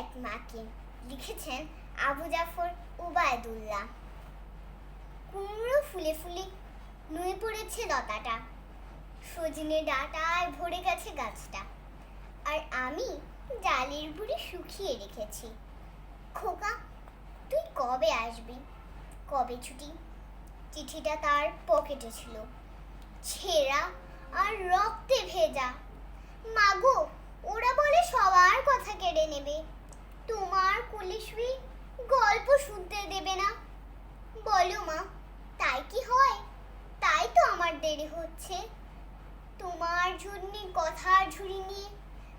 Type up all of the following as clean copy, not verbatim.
এক মাকে। লিখেছেন আবু জাফর উবায়দুল্লাহ। কুমড়ো ফুলে ফুলে নুয়ে পড়েছে লতাটা, সজনে ডাঁটায় ভরে গেছে গাছটা, আর আমি ডালের বুড়ি শুকিয়ে রেখেছি। খোকা, তুই কবে আসবি? কবে ছুটি? চিঠিটা তার পকেটে ছিল, ছেঁড়া আর রক্তে ভেজা। মাগো, ওরা বলে সবার কথা কেড়ে নেবে, তোমার কোলে শুয়ে গল্প শুনতে দেবে না। বলো মা, তাই কি হয়? তাই তো আমার দেরি হচ্ছে। তোমার জন্য কথার ঝুড়ি নিয়ে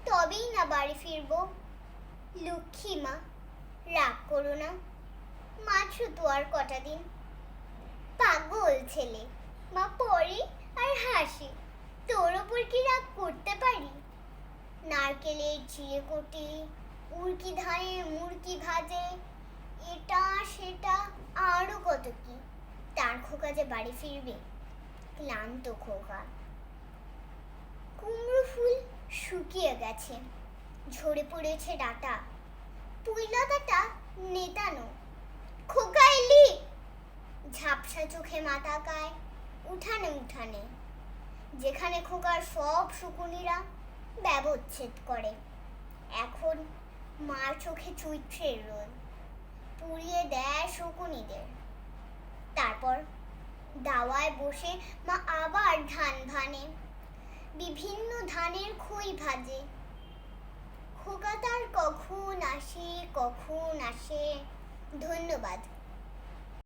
তবেই না বাড়ি ফিরবো। লক্ষ্মী মা, রাগ করো না, মাত্র তো আর কটা দিন। পাগল ছেলে, মা পড়ে আর হাসে, তোর ওপর কি রাগ করতে পারি? নারকেলের চিড়ে কোটে, উড়কি ধানের মুড়কি ভাজে, এটা সেটা আরো কত কি। তার খোকা যে বাড়ি ফিরবে, ক্লান্ত খোকা। কুমড়ো ফুল শুকিয়ে গেছে, ঝরে পড়েছে ডাঁটা, পুইলতাটা নেতানো। খোকা এলি? ঝাপসা চোখে মাথা কায় উঠানে উঠানে, যেখানে খোকার সব শকুনিরা ব্যবচ্ছেদ করে। এখন মার চোখে চৈত্রের রোদ পুড়িয়ে দেয় শকুনিদের। তারপর দাওয়ায় বসে মা আবার ধান ভানে, বিভিন্ন ধানের খই ভাজে। খোকা তার কখন আসে, কখন আসে। ধন্যবাদ।